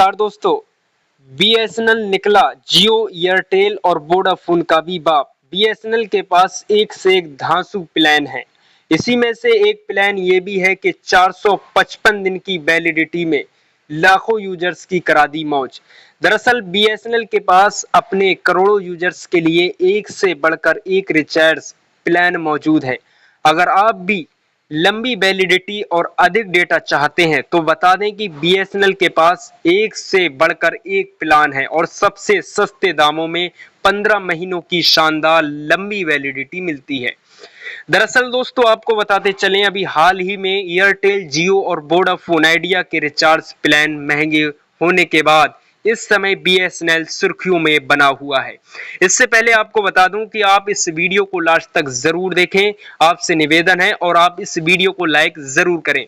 नमस्कार दोस्तों। बीएसएनएल निकला जियो, एयरटेल और वोडाफोन का भी बाप। बीएसएनएल के पास एक से एक धांसू प्लान है। इसी में से एक प्लान ये भी है कि 455 दिन की वैलिडिटी में लाखों यूजर्स की करा दी मौज। दरअसल बीएसएनएल के पास अपने करोड़ों यूजर्स के लिए एक से बढ़कर एक रिचार्ज प्लान मौजूद है। अगर आप भी लंबी वैलिडिटी और अधिक डेटा चाहते हैं तो बता दें कि बीएसएनएल के पास एक से बढ़कर एक प्लान है और सबसे सस्ते दामों में 15 महीनों की शानदार लंबी वैलिडिटी मिलती है। दरअसल दोस्तों आपको बताते चलें, अभी हाल ही में एयरटेल, जियो और वोडाफोन आइडिया के रिचार्ज प्लान महंगे होने के बाद इस समय बीएसएनएल सुर्खियों में बना हुआ है। इससे पहले आपको बता दूं कि आप इस वीडियो को लास्ट तक जरूर देखें, आपसे निवेदन है, और आप इस वीडियो को लाइक जरूर करें।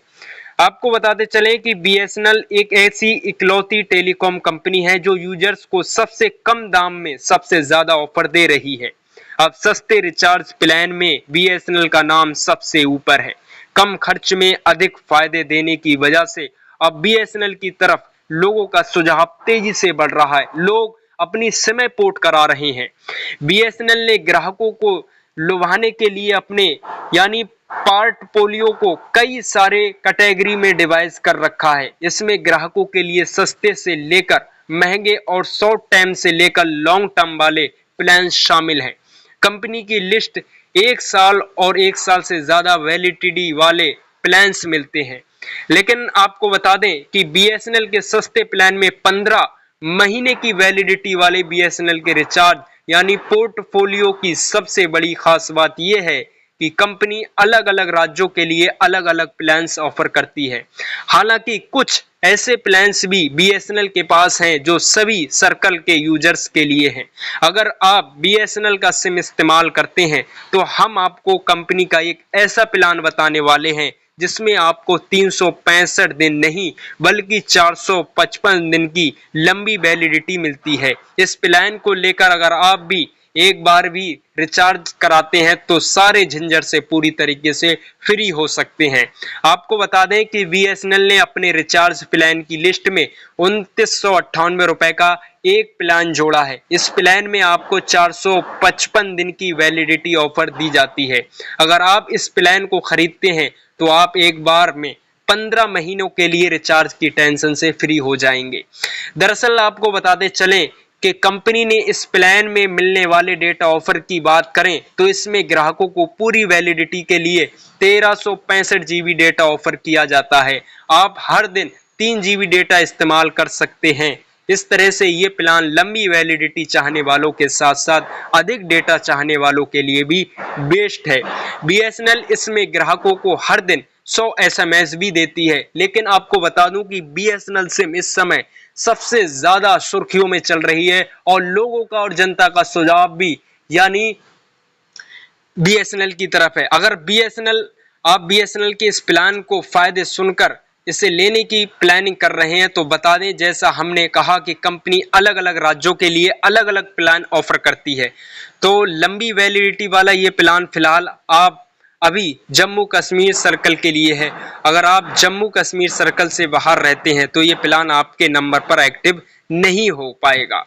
आपको बताते चलें कि बीएसएनएल एक ऐसी इकलौती टेलीकॉम कंपनी है जो यूजर्स को सबसे कम दाम में सबसे ज्यादा ऑफर दे रही है। अब सस्ते रिचार्ज प्लान में बीएसएनएल का नाम सबसे ऊपर है। कम खर्च में अधिक फायदे देने की वजह से अब बीएसएनएल की तरफ लोगों का सुझाव तेजी से बढ़ रहा है। लोग अपनी सिम पोर्ट करा रहे हैं। बीएसएनएल ने ग्राहकों को लुभाने के लिए अपने यानी पोर्टफोलियो को कई सारे कैटेगरी में डिवाइड कर रखा है। इसमें ग्राहकों के लिए सस्ते से लेकर महंगे और शॉर्ट टाइम से लेकर लॉन्ग टर्म वाले प्लान शामिल हैं। कंपनी की लिस्ट 1 साल और 1 साल से ज्यादा वैलिडिटी वाले प्लान्स मिलते हैं। लेकिन आपको बता दें कि बीएसएनएल के सस्ते प्लान में 15 महीने की वैलिडिटी वाले बीएसएनएल के रिचार्ज यानी पोर्टफोलियो की सबसे बड़ी खास बात यह है कि कंपनी अलग अलग राज्यों के लिए अलग अलग प्लान्स ऑफर करती है। हालांकि कुछ ऐसे प्लान्स भी बीएसएनएल के पास हैं जो सभी सर्कल के यूजर्स के लिए हैं। अगर आप बीएसएनएल का सिम इस्तेमाल करते हैं तो हम आपको कंपनी का एक ऐसा प्लान बताने वाले हैं जिसमें आपको 365 दिन नहीं बल्कि 455 दिन की लंबी वैलिडिटी मिलती है। इस प्लान को लेकर अगर आप भी एक बार भी रिचार्ज कराते हैं तो सारे झंझट से पूरी तरीके से फ्री हो सकते हैं। आपको बता दें कि बीएसएनएल ने अपने रिचार्ज प्लान की लिस्ट में 2998 रुपए का एक प्लान जोड़ा है। इस प्लान में आपको 455 दिन की वैलिडिटी ऑफर दी जाती है। अगर आप इस प्लान को खरीदते हैं तो आप एक बार में 15 महीनों के लिए रिचार्ज की टेंशन से फ्री हो जाएंगे। दरअसल आपको बताते चलें कि कंपनी ने इस प्लान में मिलने वाले डेटा ऑफर की बात करें तो इसमें ग्राहकों को पूरी वैलिडिटी के लिए 1365 जीबी डेटा ऑफर किया जाता है। आप हर दिन 3 जीबी डेटा इस्तेमाल कर सकते हैं। इस तरह से ये प्लान लंबी वैलिडिटी चाहने वालों के साथ साथ अधिक डेटा चाहने वालों के लिए भी बेस्ट है। बीएसएनएल इसमें ग्राहकों को हर दिन 100 एसएमएस भी देती है। लेकिन आपको बता दूं कि बीएसएनएल सिम इस समय सबसे ज्यादा सुर्खियों में चल रही है और लोगों का और जनता का सुझाव भी यानी बीएसएनएल की तरफ है। अगर आप बीएसएनएल के इस प्लान को फायदे सुनकर इसे लेने की प्लानिंग कर रहे हैं तो बता दें, जैसा हमने कहा कि कंपनी अलग अलग राज्यों के लिए अलग अलग प्लान ऑफर करती है। तो लंबी वैलिडिटी वाला ये प्लान फिलहाल आप अभी जम्मू कश्मीर सर्कल के लिए है। अगर आप जम्मू कश्मीर सर्कल से बाहर रहते हैं तो ये प्लान आपके नंबर पर एक्टिव नहीं हो पाएगा।